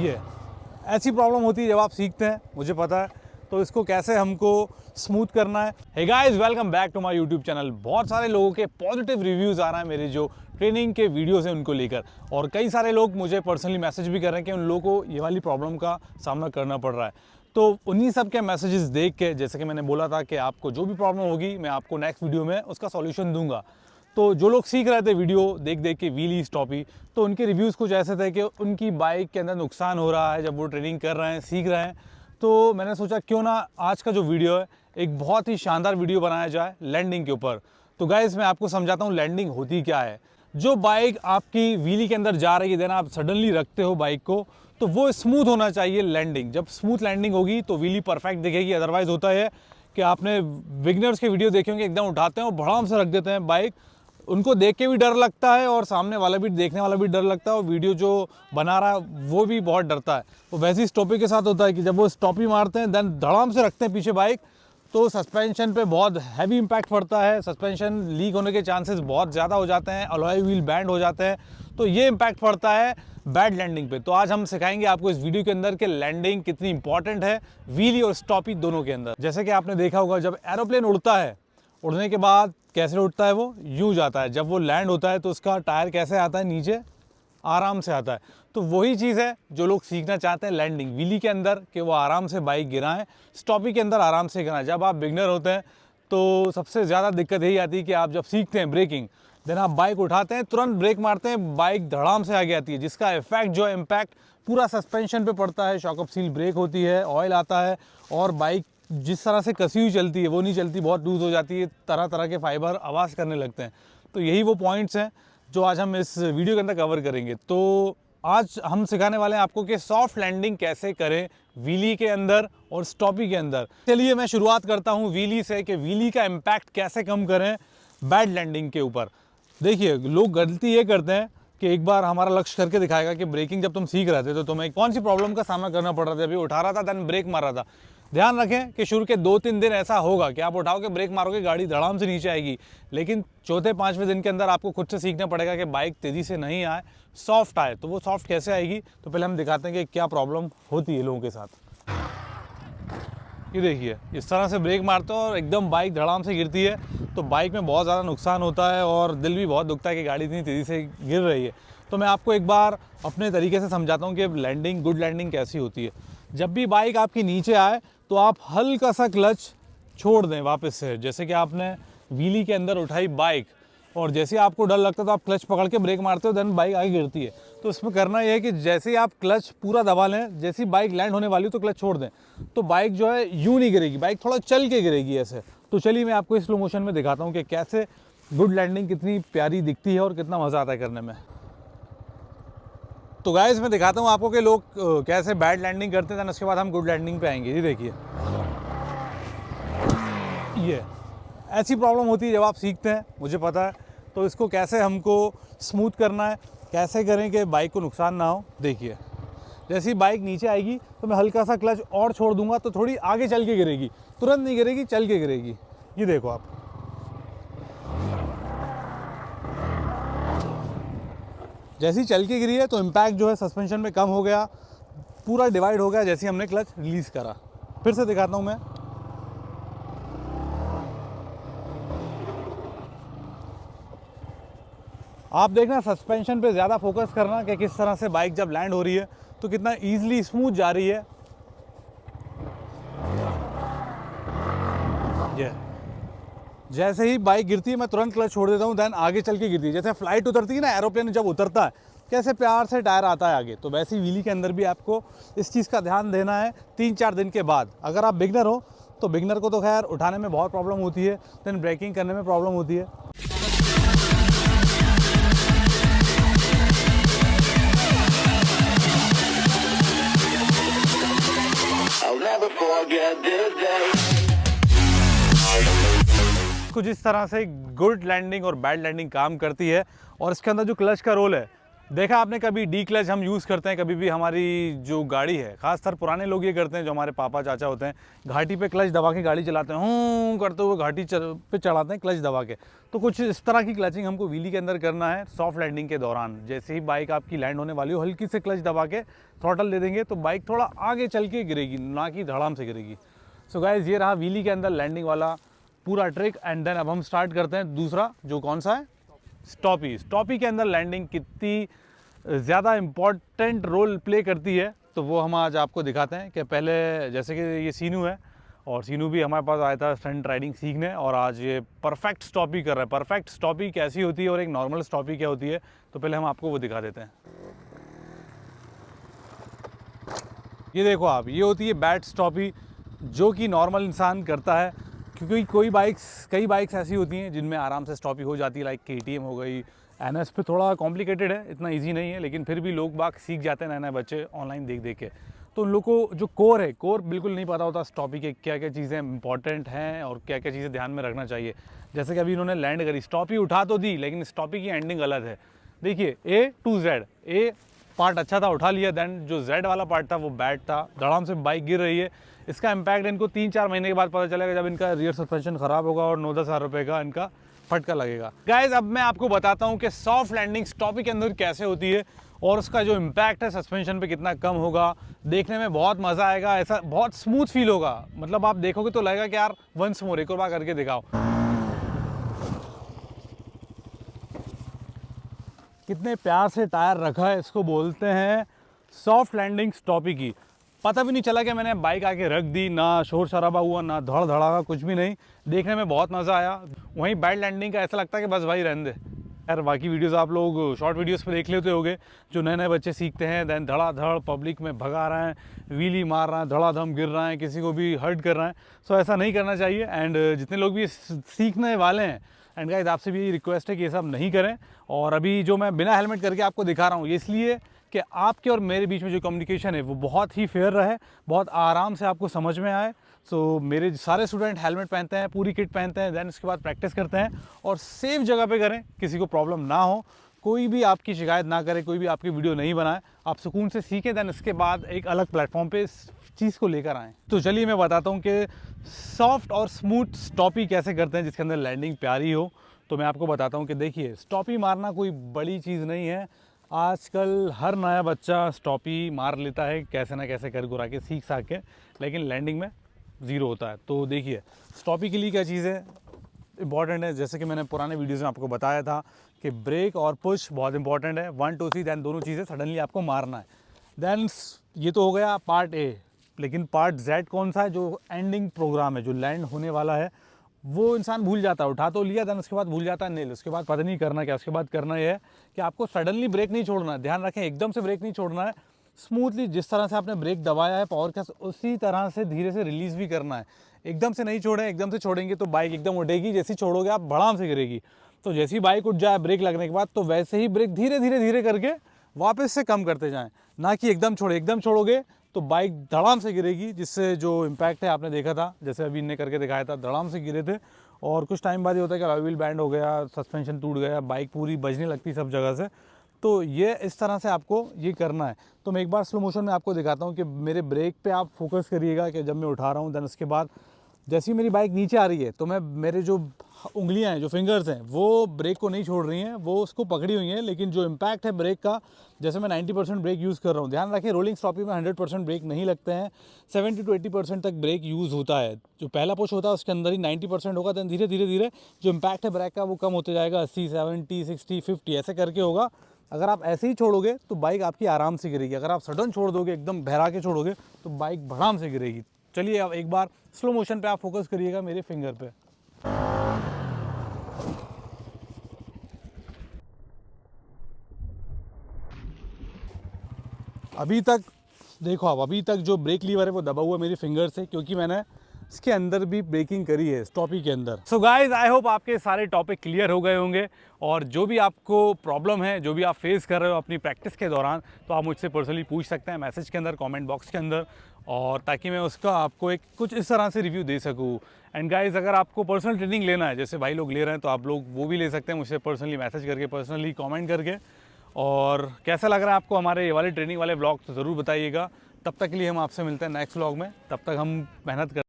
ये ऐसी प्रॉब्लम होती है जब आप सीखते हैं, मुझे पता है। तो इसको कैसे हमको स्मूथ करना है। Hey guys, welcome back to my YouTube channel. बहुत सारे लोगों के पॉजिटिव रिव्यूज़ आ रहा है मेरे जो ट्रेनिंग के वीडियोस हैं उनको लेकर, और कई सारे लोग मुझे पर्सनली मैसेज भी कर रहे हैं कि उन लोगों को ये वाली प्रॉब्लम का सामना करना पड़ रहा है। तो उन्हीं सब के मैसेजेस देख के, जैसे कि मैंने बोला था कि आपको जो भी प्रॉब्लम होगी मैं आपको नेक्स्ट वीडियो में उसका सॉल्यूशन दूंगा। तो जो लोग सीख रहे थे वीडियो देख देख के व्हीली स्टॉपी, तो उनके रिव्यूज़ कुछ ऐसे थे कि उनकी बाइक के अंदर नुकसान हो रहा है जब वो ट्रेनिंग कर रहे हैं, सीख रहे हैं। तो मैंने सोचा क्यों ना आज का जो वीडियो है एक बहुत ही शानदार वीडियो बनाया जाए लैंडिंग के ऊपर। तो गाइस, मैं आपको समझाता हूँ लैंडिंग होती क्या है। जो बाइक आपकी व्हीली के अंदर जा रही है, देन आप सडनली रखते हो बाइक को, तो वो स्मूथ होना चाहिए लैंडिंग। जब स्मूथ लैंडिंग होगी तो व्हीली परफेक्ट दिखेगी। अदरवाइज होता है कि आपने बिगनर्स के वीडियो देखे होंगे, एकदम उठाते हैं और भड़ाम से रख देते हैं बाइक। उनको देख के भी डर लगता है और सामने वाला भी, देखने वाला भी डर लगता है, और वीडियो जो बना रहा है वो भी बहुत डरता है। तो वैसे ही स्टॉपी के साथ होता है कि जब वो स्टॉपी मारते हैं देन धड़ाम से रखते हैं पीछे बाइक, तो सस्पेंशन पे बहुत हैवी इम्पैक्ट पड़ता है। सस्पेंशन लीक होने के चांसेस बहुत ज़्यादा हो जाते हैं, अलॉय व्हील बैंड हो जाते हैं। तो ये इम्पैक्ट पड़ता है बैड लैंडिंग पे। तो आज हम सिखाएंगे आपको इस वीडियो के अंदर कि लैंडिंग कितनी इंपॉर्टेंट है व्हीली और स्टॉपी दोनों के अंदर। जैसे कि आपने देखा होगा, जब एरोप्लेन उड़ता है, उड़ने के बाद कैसे उड़ता है, वो यूं जाता है। जब वो लैंड होता है तो उसका टायर कैसे आता है, नीचे आराम से आता है। तो वही चीज़ है जो लोग सीखना चाहते हैं लैंडिंग व्हीली के अंदर, कि वो आराम से बाइक गिराएं, स्टॉपी के अंदर आराम से गिराएं। जब आप बिगनर होते हैं तो सबसे ज़्यादा दिक्कत यही आती है कि आप जब सीखते हैं ब्रेकिंग, देन आप बाइक उठाते हैं, तुरंत ब्रेक मारते हैं, बाइक धड़ाम से आगे आती है, जिसका इफेक्ट जो है इम्पैक्ट पूरा सस्पेंशन पे पड़ता है। शॉक अपसील ब्रेक होती है, ऑयल आता है, और बाइक जिस तरह से कसी हुई चलती है वो नहीं चलती, बहुत लूज़ हो जाती है, तरह तरह के फाइबर आवाज़ करने लगते हैं। तो यही वो पॉइंट्स हैं जो आज हम इस वीडियो के अंदर कवर करेंगे। तो आज हम सिखाने वाले हैं आपको कि सॉफ्ट लैंडिंग कैसे करें व्हीली के अंदर और स्टॉपी के अंदर। चलिए मैं शुरुआत करता हूँ व्हीली से, कि व्हीली का इम्पैक्ट कैसे कम करें बैड लैंडिंग के ऊपर। देखिए, लोग गलती ये करते हैं कि एक बार हमारा लक्ष्य करके दिखाएगा कि ब्रेकिंग जब तुम सीख रहे थे तो तुम्हें कौन सी प्रॉब्लम का सामना करना पड़ रहा था। अभी उठा रहा था देन ब्रेक मार रहा था। ध्यान रखें कि शुरू के 2-3 दिन ऐसा होगा कि आप उठाओगे, ब्रेक मारोगे, गाड़ी धड़ाम से नीचे आएगी। लेकिन चौथे 5वें दिन के अंदर आपको खुद से सीखना पड़ेगा कि बाइक तेज़ी से नहीं आए, सॉफ्ट आए। तो वो सॉफ्ट कैसे आएगी, तो पहले हम दिखाते हैं कि क्या प्रॉब्लम होती है लोगों के साथ। ये देखिए, इस तरह से ब्रेक मारते हो और एकदम बाइक धड़ाम से गिरती है, तो बाइक में बहुत ज़्यादा नुकसान होता है और दिल भी बहुत दुखता है कि गाड़ी इतनी तेज़ी से गिर रही है। तो मैं आपको एक बार अपने तरीके से समझाता हूँ कि लैंडिंग, गुड लैंडिंग कैसी होती है। जब भी बाइक आपकी नीचे आए तो आप हल्का सा क्लच छोड़ दें वापस से। जैसे कि आपने व्हीली के अंदर उठाई बाइक, और जैसे ही आपको डर लगता है तो आप क्लच पकड़ के ब्रेक मारते हो, देन बाइक आगे गिरती है। तो इसमें करना यह है कि जैसे ही आप क्लच पूरा दबा लें, जैसी बाइक लैंड होने वाली हो तो क्लच छोड़ दें, तो बाइक जो है यूं नहीं गिरेगी, बाइक थोड़ा चल के गिरेगी ऐसे। तो चलिए मैं आपको स्लो मोशन में दिखाता हूँ कि कैसे गुड लैंडिंग कितनी प्यारी दिखती है और कितना मज़ा आता है करने में। तो गाइस, मैं दिखाता हूँ आपको कि लोग कैसे बैड लैंडिंग करते हैं, उसके बाद हम गुड लैंडिंग पे आएंगे। ये देखिए, ये ऐसी प्रॉब्लम होती है जब आप सीखते हैं, मुझे पता है। तो इसको कैसे हमको स्मूथ करना है, कैसे करें कि बाइक को नुकसान ना हो। देखिए, जैसे ही बाइक नीचे आएगी तो मैं हल्का सा क्लच और छोड़ दूंगा तो थोड़ी आगे चल के गिरेगी, तुरंत नहीं गिरेगी, चल के गिरेगी। ये देखो आप, जैसे ही चल के गिरी है तो इम्पैक्ट जो है सस्पेंशन में कम हो गया, पूरा डिवाइड हो गया जैसे ही हमने क्लच रिलीज़ करा। फिर से दिखाता हूँ मैं। आप देखना सस्पेंशन पे ज़्यादा फोकस करना कि किस तरह से बाइक जब लैंड हो रही है तो कितना ईजिली स्मूथ जा रही है। ये जैसे ही बाइक गिरती है मैं तुरंत क्लच छोड़ देता हूँ, देन आगे चल के गिरती है। जैसे फ्लाइट उतरती है ना, एरोप्लेन जब उतरता है कैसे प्यार से टायर आता है आगे, तो वैसे ही व्हीली के अंदर भी आपको इस चीज़ का ध्यान देना है 3-4 दिन के बाद। अगर आप बिगनर हो तो बिगनर को तो खैर उठाने में बहुत प्रॉब्लम होती है, देन ब्रेकिंग करने में प्रॉब्लम होती है। कुछ इस तरह से गुड लैंडिंग और बैड लैंडिंग काम करती है, और इसके अंदर जो क्लच का रोल है देखा आपने कभी डी क्लच हम यूज़ करते हैं कभी भी हमारी जो गाड़ी है, खासकर पुराने लोग ये करते हैं जो हमारे पापा चाचा होते हैं, घाटी पे क्लच दबा के गाड़ी चलाते हैं, हूँ करते हुए घाटी पे चढ़ाते हैं क्लच दबा के। तो कुछ इस तरह की क्लचिंग हमको व्हीली के अंदर करना है सॉफ्ट लैंडिंग के दौरान। जैसे ही बाइक आपकी लैंड होने वाली हो, हल्की से क्लच दबा के थ्रॉटल दे देंगे तो बाइक थोड़ा आगे चल के गिरेगी, ना कि धड़ाम से गिरेगी। सो गाइज ये रहा व्हीली के अंदर लैंडिंग वाला पूरा ट्रिक। एंड देन अब हम स्टार्ट करते हैं दूसरा, जो कौन सा है, स्टॉपी। स्टॉपी के अंदर लैंडिंग कितनी ज़्यादा इम्पॉर्टेंट रोल प्ले करती है तो वो हम आज आपको दिखाते हैं। कि पहले जैसे कि ये सीनू है और सीनू भी हमारे पास आया था स्टंट राइडिंग सीखने और आज ये परफेक्ट स्टॉपी कर रहा है। परफेक्ट स्टॉपी कैसी होती है और एक नॉर्मल स्टॉपी क्या होती है, तो पहले हम आपको वो दिखा देते हैं। ये देखो आप, ये होती है बैड स्टॉपी जो कि नॉर्मल इंसान करता है, क्योंकि कई बाइक्स ऐसी होती हैं जिनमें आराम से स्टॉपी हो जाती है, लाइक KTM हो गई। NS पे थोड़ा कॉम्प्लिकेटेड है, इतना इजी नहीं है, लेकिन फिर भी लोग बाग सीख जाते हैं नए नए बच्चे ऑनलाइन देख देख के। तो उन लोग को जो कोर बिल्कुल नहीं पता होता स्टॉपी के क्या क्या चीज़ें इंपॉर्टेंट हैं और क्या क्या चीज़ें ध्यान में रखना चाहिए। जैसे कि अभी इन्होंने लैंड करी, स्टॉपी उठा तो दी लेकिन स्टॉपी की एंडिंग गलत है। देखिए A to Z, A part अच्छा था, उठा लिया, देन जो Z वाला पार्ट था वो बैड था, धड़ाम से बाइक गिर रही है। इसका इम्पैक्ट इनको 3-4 महीने के बाद पता चलेगा जब इनका रियर सस्पेंशन ख़राब होगा और 9-10 हज़ार रुपये का इनका फटका लगेगा। गाइज अब मैं आपको बताता हूँ कि सॉफ्ट लैंडिंग स्टॉपी के अंदर कैसे होती है और उसका जो इम्पैक्ट है सस्पेंशन पे कितना कम होगा। देखने में बहुत मज़ा आएगा, ऐसा बहुत स्मूथ फील होगा, मतलब आप देखोगे तो लगेगा कि यार वंस मोर, एक और बार करके दिखाओ। कितने प्यार से टायर रखा है, इसको बोलते हैं सॉफ्ट लैंडिंग स्टॉपी की। पता भी नहीं चला कि मैंने बाइक आके रख दी, ना शोर शराबा हुआ, ना धड़ धड़ाका, कुछ भी नहीं। देखने में बहुत मज़ा आया। वहीं बैड लैंडिंग का ऐसा लगता है कि बस भाई रहने दे यार। बाकी वीडियोस आप लोग शॉर्ट वीडियोस पे देख लेते होगे, जो नए नए बच्चे सीखते हैं, देन धड़ाधड़ पब्लिक में भगा रहे हैं, व्हीली मार रहे हैं, धड़ाधम गिर रहे हैं, किसी को भी हर्ट कर रहे हैं। सो ऐसा नहीं करना चाहिए। एंड जितने लोग भी सीखने वाले हैं, एंड गाइस आपसे भी रिक्वेस्ट है कि ये सब नहीं करें। और अभी जो मैं बिना हेलमेट करके आपको दिखा रहा हूँ, ये इसलिए कि आपके और मेरे बीच में जो कम्युनिकेशन है वो बहुत ही फेयर रहे, बहुत आराम से आपको समझ में आए। सो मेरे सारे स्टूडेंट हेलमेट पहनते हैं, पूरी किट पहनते हैं, देन उसके बाद प्रैक्टिस करते हैं और सेफ जगह पे करें, किसी को प्रॉब्लम ना हो, कोई भी आपकी शिकायत ना करे, कोई भी आपकी वीडियो नहीं बनाए, आप सुकून से सीखें, देन इसके बाद एक अलग प्लेटफॉर्म पे इस चीज़ को लेकर आएँ। तो चलिए मैं बताता हूँ कि सॉफ्ट और स्मूथ स्टॉपी कैसे करते हैं जिसके अंदर लैंडिंग प्यारी हो। तो मैं आपको बताता हूँ कि देखिए, स्टॉपी मारना कोई बड़ी चीज़ नहीं है। आजकल हर नया बच्चा स्टॉपी मार लेता है कैसे ना कैसे कर गुरा के, सीख साख के, लेकिन लैंडिंग में ज़ीरो होता है। तो देखिए स्टॉपी के लिए क्या चीज़ें इंपॉर्टेंट है, जैसे कि मैंने पुराने वीडियोज़ में आपको बताया था कि ब्रेक और पुश बहुत इंपॉर्टेंट है। 1 2 3 दैन दोनों चीज़ें सडनली आपको मारना है। दैन ये तो हो गया पार्ट A, लेकिन पार्ट Z कौन सा है, जो एंडिंग प्रोग्राम है, जो लैंड होने वाला है, वो इंसान भूल जाता है। उठा तो लिया, देन उसके बाद भूल जाता है नील, उसके बाद पता नहीं करना क्या। उसके बाद करना ये है कि आपको सडनली ब्रेक नहीं छोड़ना है, ध्यान रखें, एकदम से ब्रेक नहीं छोड़ना है। स्मूथली जिस तरह से आपने ब्रेक दबाया है पावर का, उसी तरह से धीरे से रिलीज़ भी करना है। एकदम से नहीं छोड़ें, एकदम से छोड़ेंगे तो बाइक एकदम उठेगी, जैसी छोड़ोगे आप भड़ाम से गिरेगी। तो जैसी बाइक उठ जाए ब्रेक लगने के बाद, तो वैसे ही ब्रेक धीरे धीरे धीरे करके वापस से कम करते जाएँ, ना कि एकदम छोड़े। एकदम छोड़ोगे तो बाइक धड़ाम से गिरेगी, जिससे जो इम्पैक्ट है आपने देखा था, जैसे अभी इनने करके दिखाया था, धड़ाम से गिरे थे। और कुछ टाइम बाद ये होता है कि अलॉय व्हील बैंड हो गया, सस्पेंशन टूट गया, बाइक पूरी बजने लगती सब जगह से। तो ये इस तरह से आपको ये करना है। तो मैं एक बार स्लो मोशन में आपको दिखाता हूँ कि मेरे ब्रेक पे आप फोकस करिएगा कि जब मैं उठा रहा हूँ, देन उसके बाद जैसे ही मेरी बाइक नीचे आ रही है तो मैं, मेरे जो उंगलियां हैं, जो फिंगर्स हैं, वो ब्रेक को नहीं छोड़ रही हैं, वो उसको पकड़ी हुई हैं। लेकिन जो इम्पैक्ट है ब्रेक का, जैसे मैं 90% ब्रेक यूज़ कर रहा हूँ, ध्यान रखें रोलिंग स्टॉपी में 100% ब्रेक नहीं लगते हैं, 70 to 80% तक ब्रेक यूज़ होता है। जो पहला पुश होता है उसके अंदर ही 90% होगा, देन धीरे धीरे धीरे जो इम्पैक्ट है ब्रेक का वो कम होते जाएगा, 80 70 60 50 ऐसे करके होगा। अगर आप ऐसे ही छोड़ोगे तो बाइक आपकी आराम से गिरेगी। अगर आप सडन छोड़ दोगे, एकदम बहरा के छोड़ोगे, तो बाइक भड़ाम से गिरेगी। चलिए अब एक बार स्लो मोशन पे आप फोकस करिएगा मेरे फिंगर पे। अभी तक देखो आप, अभी तक जो ब्रेक लीवर है वो दबा हुआ है मेरी फिंगर से, क्योंकि मैंने इसके अंदर भी ब्रेकिंग करी है स्टॉपी के अंदर। सो गाइज आई होप आपके सारे टॉपिक क्लियर हो गए होंगे, और जो भी आपको प्रॉब्लम है, जो भी आप फेस कर रहे हो अपनी प्रैक्टिस के दौरान, तो आप मुझसे पर्सनली पूछ सकते हैं मैसेज के अंदर, कमेंट बॉक्स के अंदर, और ताकि मैं उसका आपको एक कुछ इस तरह से रिव्यू दे सकूँ। एंड गाइज अगर आपको पर्सनल ट्रेनिंग लेना है, जैसे भाई लोग ले रहे हैं, तो आप लोग वो भी ले सकते हैं मुझसे पर्सनली मैसेज करके, पर्सनली कमेंट करके। और कैसा लग रहा है आपको हमारे ये वाले ट्रेनिंग वाले ब्लॉग, तो ज़रूर बताइएगा। तब तक के लिए हम आपसे मिलते हैं नेक्स्ट व्लॉग में। तब तक हम मेहनत